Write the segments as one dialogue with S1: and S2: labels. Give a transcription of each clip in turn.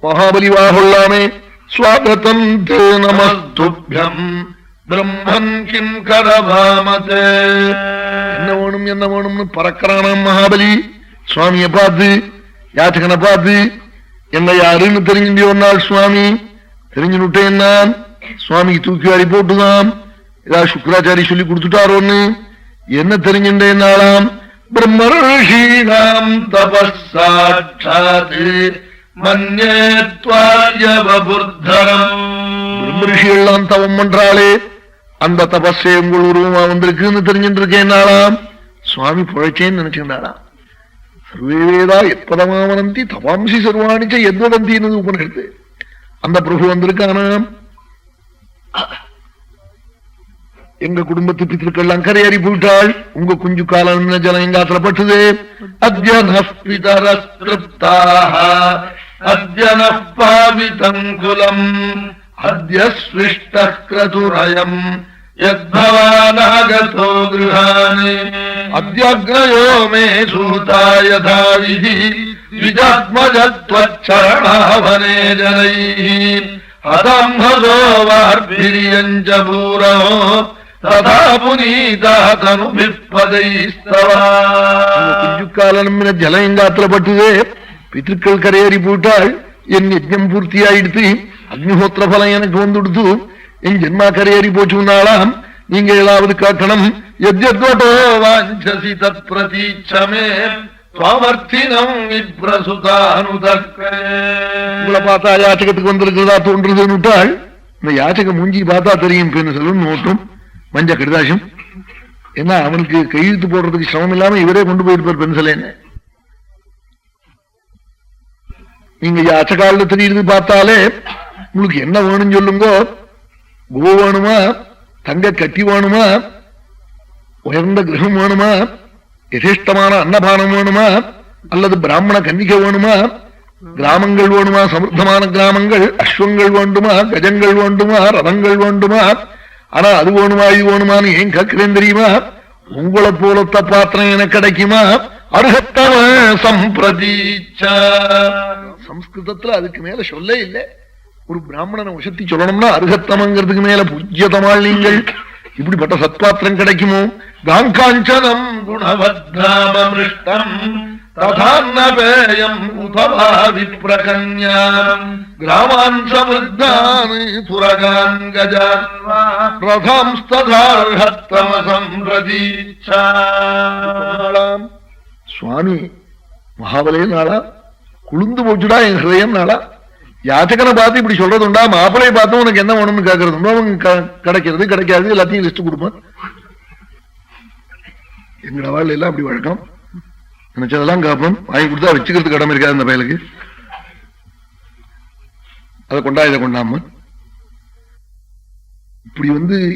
S1: மகாபலிவாகொள்ளாமே. ஸ்வாகதம் தே நமஸ்துப்யம் பிரம்மன் கிம் கரபாமதே. என்ன வேணும் என்ன வேணும்னு பறக்கிறானாம் மகாபலி. சுவாமிய பார்த்து, யாச்சகனை பார்த்து, என்ன யாருன்னு தெரிஞ்சு ஒரு நாள் சுவாமி தெரிஞ்சுட்டேன். நான் சுவாமிக்கு தூக்கி வாரி போட்டுதான் ஏதாவது சுக்கராச்சாரி சொல்லி கொடுத்துட்டாரோன்னு என்ன தெரிஞ்சுட்டேன் நாளாம். பிரம்மர்ஷீணாம் தபஸ்ஸாட்சாத் மன்யே த்வார்யவபுர்தரம். பிரம்மர்ஷிகள்லாம் தவம் பண்றாளே, அந்த தபஸே உங்கள் உருவமா வந்திருக்குன்னு தெரிஞ்சுட்டு இருக்கேன் நாளாம். சுவாமி புழைச்சேன்னு நினைச்சுட்டாளாம். சர்வேதா எப்பதமாவனந்தி தபாம்சி சர்வாணிச்ச எத்வதந்தி என்னது உபனிஷத்து. அந்த பிரபு வந்திருக்கானாம். எங்க குடும்பத்து பித்திருக்கெல்லாம் கரையறி போயிட்டாள். உங்க குஞ்சு காலம் ஜலம் எங்காத்துல பட்டுது. அத்யனப்பாவிதங்குலம் அத்யஸ்விஷ்டக்ரதுரயம் யத்பவானாகதோ கிருஹானி அத்யக்ரயோ மே சூதாய தாவிஹி விஜாத்மஜத்வச்சரணாவனே ஜனைஹி அதம்ஹதோ வார்பிரியஞ்ச பூரோ ததா புனீதா தனுபிப்பதைஸ்தவா. குஞ்சுக்காலம் ஜலம் எங்காத்துல பட்டுதே. பித்திருக்கள் கரையேறி போயிட்டாள். என் யஜ்ஞம் பூர்த்தியாயிடுத்து. அக்னிஹோத்திர பலம் எனக்கு வந்துடுத்து. என் ஜென்மா கரையேறி போச்சுனாலாம். நீங்க ஏதாவது காட்டணும். யத்யத்வதோ வாஞ்சசி தத் பிரதீட்சமே துவமர்த்தினம் விப்ரசுதானுதக்கே. உங்களை பார்த்தா யாச்சகத்துக்கு வந்திருக்கிறதா தோன்றுதுன்னு விட்டாள். இந்த யாச்சக மூஞ்சி பார்த்தா தெரியும். பெண்ணு சொல்லும் நோட்டும் மஞ்ச கடிதாசம். ஏன்னா அவனுக்கு கையெழுத்து போடுறதுக்கு சிரமம் இல்லாம இவரே கொண்டு போயிருப்பார் பென்சிலேன்னு. நீங்க யாச்சகால தெரியுது பார்த்தாலே உங்களுக்கு என்ன வேணும் சொல்லுங்க. கோ வேணுமா, தங்க கட்டி வேணுமா, உயர்ந்த கிரகம் வேணுமா, யதேஷ்டமான அன்னபானம் வேணுமா, அல்லது பிராமண கன்னிகை வேணுமா, கிராமங்கள் வேணுமா, சமൃദ്ധமான கிராமங்கள், அஸ்வங்கள் வேண்டுமா, கஜங்கள் வேண்டுமா, ரதங்கள் வேண்டுமா, ஆனா அது வேணுமா இது வேணுமான்னு ஏன் கேட்கிறேன் தெரியுமா? உங்களை போலத்த பாத்திரம் எனக்கு கிடைக்குமா? அருகத்தம சம்பிரதீச்ச. சம்ஸ்கிருதத்துல அதுக்கு மேல சொல்ல இல்லை. ஒரு பிராமணனை உசத்தி சொல்லணும்னா அருகத்தமங்கிறதுக்கு மேல பூஜ்யதமாள் நீங்கள். இப்படிப்பட்ட சத்பாத்திரம் கிடைக்குமோ? காங்காஞ்சனம் குணவத்ராமமிருஷ்டம் ததான்னபேயம் உபவா விப்ரகன்யாம் கிராமான் சமிருத்தான் துரகான் கஜான் ரதாம்ஸ்ததார்ஹத்தம சம்பிரதீச்சா. சுவாமி மகாபலே நாளா குளுந்து போச்சுடா என் ஹிருதயம் நாளா. யாச்சகனை பார்த்து இப்படி சொல்றதுண்டா? மாப்பிளையை பார்த்து உனக்கு என்ன வேணும்னு கேட்கறதுண்டா? கிடைக்கிறது கிடைக்காது எல்லாத்தையும் லிஸ்ட் கொடுப்பேன். எங்கட வாழ்ல எல்லாம் அப்படி வழக்கம். நினைச்சதெல்லாம் காப்போம். வாங்கி கொடுத்தா வச்சுக்கிறதுக்கு இடம் இருக்காது அந்த பயலுக்கு. அதை கொண்டா இதை கொண்டாம இப்படி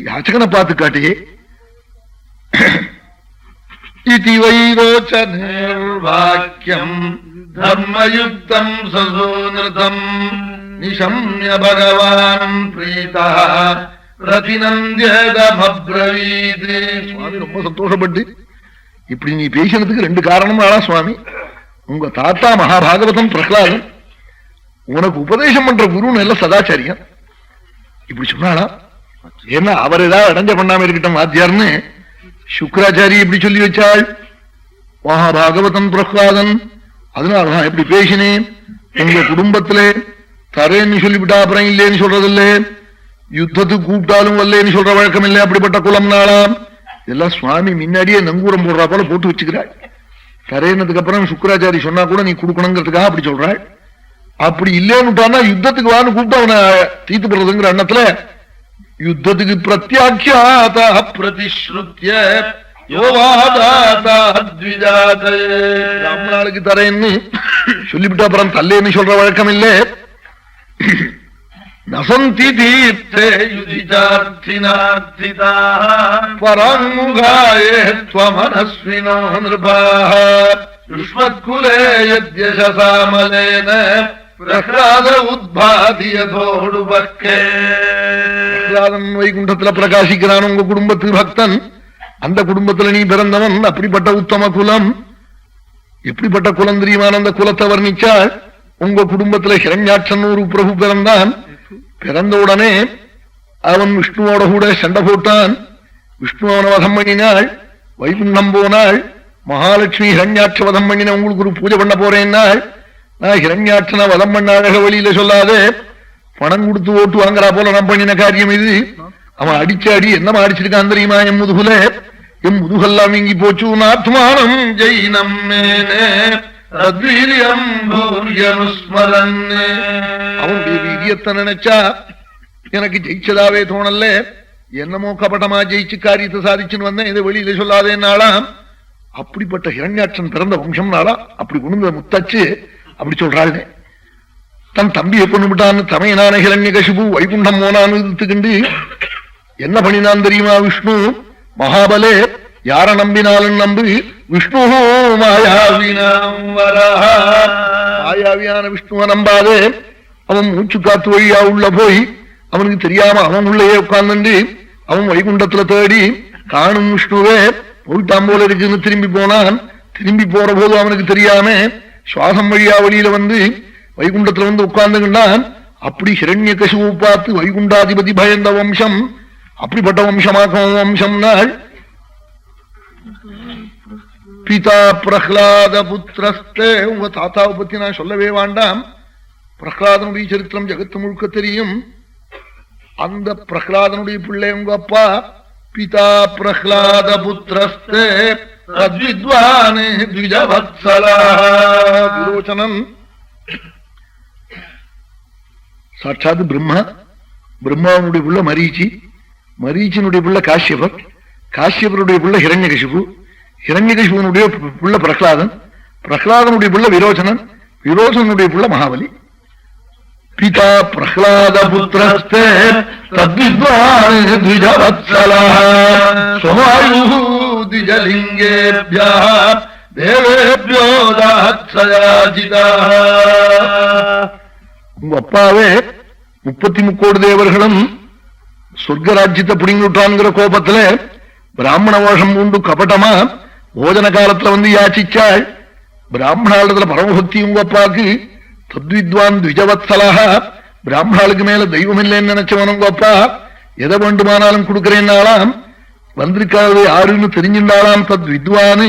S1: யாச்சகனை பார்த்து காட்டியே இதி வைரோச்சனிர்வாக்யம் தர்மயுக்தம் சசோநிருதம் நிஷம்ய பகவான் பிரீதா பிரதிநந்தியதமப்ரவீத். சுவாமி ரொம்ப சந்தோஷப்பட்டு இப்படி நீ பேசினதுக்கு ரெண்டு காரணம் ஆளா சுவாமி. உங்க தாத்தா மகாபாகவதம் பிரகலாதன் உனக்கு உபதேசம் பண்ற குரு நல்ல சதாச்சாரியம் இப்படி சொன்னாளா? ஏன்னா அவர் ஏதாவது அடைஞ்ச பண்ணாம இருக்கட்டும் வாத்தியார்னு சுக்கராச்சாரி இப்படி சொல்லி வச்சாள். மகாபாகவதன் பிரகலாதன் அதனாலதான் எப்படி பேசினேன். உங்க குடும்பத்திலே தரேன்னு சொல்லிவிட்டா அப்புறம் இல்லேன்னு சொல்றதில்லை. யுத்தத்துக்கு கூப்பிட்டாலும் வரலேன்னு சொல்ற வழக்கம் இல்லை. அப்படிப்பட்ட குலம் நாளாம். இதெல்லாம் சுவாமி முன்னாடியே நங்கூரம் போடுறா போல போட்டு வச்சுக்கிறாள். தரேனதுக்கு அப்புறம் சுக்கராச்சாரி சொன்னா கூட நீ கொடுக்கணுங்கிறதுக்காக அப்படி சொல்றாள். அப்படி இல்லேன்னுட்டானா யுத்தத்துக்கு வான்னு கூப்பிட்டு அவனை தீத்து போடுறதுங்கிற எண்ணத்துல யுத்தத்துக்கு பிரத்யாக்கியாத பிரதிஸ்ருத்ய பிராமணாளுக்கு தரேன்னு சொல்லிவிட்டு அப்புறம் தல்லேன்னு சொல்ற வழக்கம் இல்லை. நசந்தி தீர்த்தே யுதிஜார்த்தினார்த்திதாः பராங்முகாயே த்வமனஸ்வினோ நிருபாः யுஷ்மத்குலே யத்யசசாமலேன பிரஹ்லாத உத்பாதி யதோடுபக்கே. பிரஹ்லாதன் வைகுண்டத்துல பிரகாசிக்கிறான். உங்க குடும்பத்து பக்தன். அந்த குடும்பத்துல நீ பிறந்தவன். அப்படிப்பட்ட உத்தம குலம். எப்படிப்பட்ட குலம் தெரியுமான அந்த குலத்தை வர்ணிச்சாள். உங்க குடும்பத்துல ஹிரண்யாட்சன் ஒரு பிரபு பிறந்தான். பிறந்த உடனே அவன் விஷ்ணுவோட கூட சண்டை போட்டான். விஷ்ணு அவனை வதம் பண்ணினாள். வைகுண்டம் போனாள். மகாலட்சுமி ஹிரண்யாட்ச வதம் பண்ணின உங்களுக்கு ஒரு பூஜை பண்ண போறேன்னாள். நான் ஹிரண்யாட்சனை வதம் பண்ண அழக வழியில சொல்லாதே, பணம் கொடுத்து ஓட்டு வாங்குறா போல நான் பண்ணின காரியம் இது. அவன் அடிச்ச அடி என்னமா அடிச்சிருக்கான் தெரியுமா? என் முதுகுல, என் முதுகெல்லாம் வீங்கி போச்சு. நாத்மானம் ஜெயினம் அவனுடைய வீரியத்தை நினைச்சா எனக்கு ஜெயிச்சதாவே தோணல. என்னமோ கபட்டமா ஜெயிச்சு காரியத்தை சாதிச்சுன்னு வந்தேன், இதை வெளியில சொல்லாதேன்னாலாம். அப்படிப்பட்ட ஹிரண்யாட்சன் பிறந்த வம்சம்னாலா அப்படி கொண்டு முத்தச்சு அப்படி சொல்றாள். தன் தம்பியை கொண்டு விட்டான்னு தமையனான ஹிரண்யகசிபு வைகுண்டம் போனான்னு இழுத்துக்கிண்டு என்ன பண்ணினான் தெரியுமா? விஷ்ணு மகாபலே, யார நம்பினாலும் நம்பு, விஷ்ணு மாயாவியான விஷ்ணுவ நம்பாதே. அவன் மூச்சு காத்து வழியா உள்ள போய் அவனுக்கு தெரியாம அவன் உள்ளே உட்கார்ந்து அவன் வைகுண்டத்துல தேடி காணும் விஷ்ணுவே போயிட்டான் போல இருக்குன்னு திரும்பி போனான். திரும்பி போற போது அவனுக்கு தெரியாம சுவாசம் வழியா வழியில வந்து வைகுண்டத்துல வந்து உட்கார்ந்துகின்றான். அப்படி ஹிரண்யகசிபு பார்த்து வைகுண்டாதிபதி பயந்த வம்சம், அப்படிப்பட்ட வம்சமாக்கும் வம்சம் நாள். பிதா பிரஹ்லாத புத்திரஸ்தே, உங்க தாத்தாவை பத்தி நான் சொல்லவே வேண்டாம். பிரஹ்லாதனுடைய சரித்திரம் ஜெகத்து முழுக்க தெரியும். அந்த பிரஹ்லாதனுடைய பிள்ளை உங்க அப்பா. பிதா பிரஹ்லாத புத்திரஸ்தே தத்வித்வானே த்விஜவத்ஸலா. விரோச்சனன் சாட்சாத் பிரம்மா. பிரம்மாவுடைய பிள்ளை மரீச்சி. மரீச்சினுடைய பிள்ளை காஷ்யபர். காஷ்யபருடைய பிள்ளை ஹிரண்யகசிபு. ஹிரண்யகசிபுனுடைய பிள்ளை பிரஹ்லாதன். பிரஹ்லாதனுடைய பிள்ளை விரோச்சனன். விரோச்சனுடைய பிள்ளை மகாபலி. பிதா பிரஹ்லாத புத்திரஸ்தே தத்வித்வான் த்விஜவத்ஸலா ஸ்வமாயுः த்விஜலிங்கேப்யः தேவேப்யோ தாத்ஸயாஜிதः. உங்க அப்பாவே 33 கோடி தேவர்களும் சொர்க்க ராஜ்யத்தை பிடிங்கிட்டான்ங்கிற கோபத்துல பிராமண வேஷம் உண்டு கபட்டமா போஜன காலத்துல வந்து யாச்சிச்சாள். பிராமணாளத்துல பரமபக்தி உங்க அப்பாக்கு. தத்வித்வான் த்விஜவத்ஸலஹ, பிராமணாளுக்கு மேல தெய்வம் இல்லைன்னு நினைச்சவன் உங்க அப்பா. எதை வேண்டுமானாலும் கொடுக்கிறேன்னாலாம். வந்திருக்காது யாருன்னு தெரிஞ்சிருந்தாலாம். தத்வித்வானு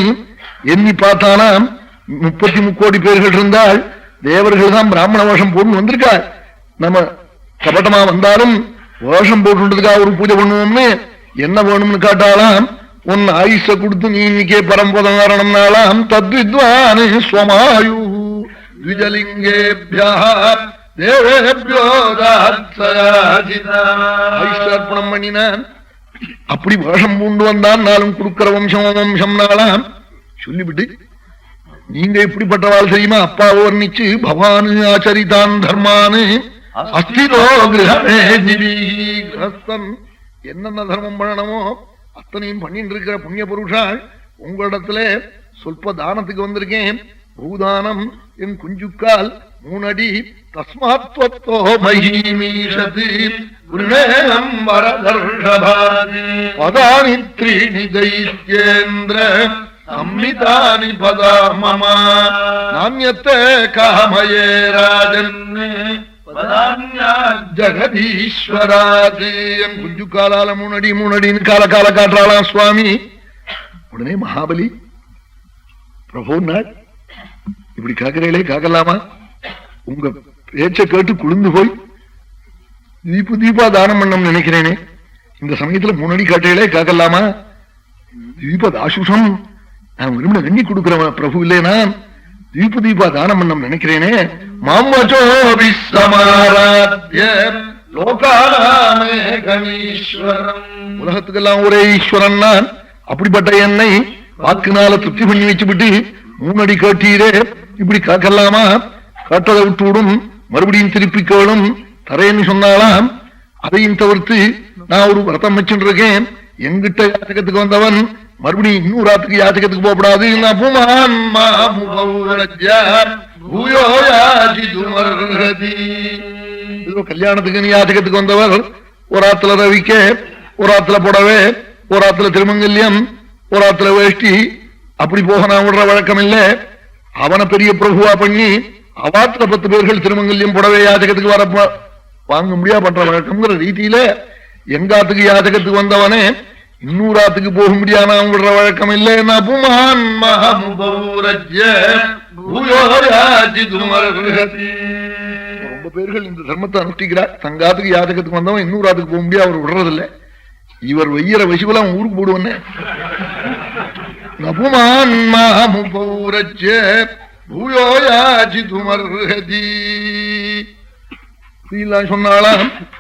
S1: எண்ணி பார்த்தானாம் 33 கோடி பேர்கள் இருந்தால் தேவர்கள் தான் பிராமண வேஷம் போட்டு வந்திருக்கா. நம்ம கபட்டமா வந்தாலும் வேஷம் போட்டுன்றதுக்காக ஒரு பூஜை பண்ணுவோம்னு என்ன வேணும்னு காட்டாலாம். உன் ஆயுஷ கொடுத்து நீ இன்னைக்கே பரம்பதம் காரணம்னாலாம். தத்வித்வானு ஸ்வமாயு த்விஜலிங்கேப்யः தேவேப்யோ தாத்ஸயாஜிதா. ஆயுஷ்டார்ப்பணம் பண்ணினான். அப்படி வேஷம் பூண்டு வந்தான். நாளும் கொடுக்கிற வம்சம் வம்சம் நாளாம் சொல்லிவிட்டு நீங்க எப்படிப்பட்டவாள் தெரியுமா? அப்பா வர்ணிச்சு பவானு ஆச்சரிதான் தர்மானு அஸ்திதோ கிரஹமே கிரஸ்தன் என்னென்ன தர்மம் பண்ணணுமோ அத்தனையும் பண்ணிட்டு இருக்கிற புண்ணிய புருஷாள் உங்களிடத்துல சொல்ப தானத்துக்கு வந்திருக்கேன். பூதானம் என் குஞ்சுக்கால் 3 அடி. தஸ்மாத்வத்தோ மஹீமீஷதி புருணேனம் வரதர்ஷபாதி பதானி த்ரீணி தைத்யேந்திர சம்மிதானி பதா மம நான்யத்தே காமயே ராஜன் ஜகதீஸ்வராது. என் குஞ்சுக்காலால 3 அடி 3 அடின்னு கால காட்டுறாளாம் சுவாமி. உடனே மகாபலி பிரபு நாள் இப்படி காக்கிறீங்களே காக்கலாமா? உங்க பேச்ச கேட்டு குளிர்ந்து போய் தீபா தானம் பண்ணம் நினைக்கிறேனே. இந்த சமயத்துல 3 அடி காட்டையிலே காக்கலாமா? தீபதாசுஷம் நான் விரும்பின கண்ணி கொடுக்கிறவன் பிரபு இல்லைனா தீபா தானம் பண்ணம் நினைக்கிறேனே. உலகத்துக்கெல்லாம் ஒரே ஈஸ்வரன் நான். அப்படிப்பட்ட என்னை வாக்குனால திருப்தி பண்ணி வச்சுவிட்டு 3 அடி காட்டீரே, இப்படி காக்கலாமா? காட்டதை விட்டு விடும், மறுபடியும் திருப்பி கேளும் தரேன்னு சொன்னாலாம். அதையும் தவிர்த்து நான் ஒரு விரதம் வச்சுட்டு இருக்கேன். எங்கிட்ட யாச்சகத்துக்கு வந்தவன் மறுபடியும் இன்னொரு ராத்துக்கு யாச்சகத்துக்கு போகப்படாது. கல்யாணத்துக்கு நீ யாச்சகத்துக்கு வந்தவர் ஒரு ஆத்துல ரவிக்க, ஒரு ஆத்துல புடவை, ஒரு ஆத்துல திருமங்கல்யம், ஒரு ஆத்துல வேஷ்டி, அப்படி போக நான் விடுற வழக்கம் இல்ல. அவனை பெரிய பிரபுவா பண்ணி அவாத்துல 10 பேர்கள் திருமங்கல்யம் புடவை யாச்சகத்துக்கு வரப்ப வாங்க முடியா பண்ற வழக்கம்ங்கிற ரீதியில எங்காத்துக்கு யாச்சகத்துக்கு வந்தவனே இன்னூராத்துக்கு போக முடியாம விடுற வழக்கம் இல்லைன்னா புமான் ரொம்ப பேர்கள் இந்த தர்மத்தை அனுஷ்டிக்கிறார். தங்காத்துக்கு யாச்சகத்துக்கு வந்தவன் இன்னூராத்துக்கு போக முடியாது, அவர் விடுறதில்லை. இவர் வெய்யற வசிவுல அவன் ஊருக்கு போடுவனே. நபுமான் மஹமுபௌரஜ்ய பூயோ யாசிதுமர்ஹதி சொன்னாலாம்.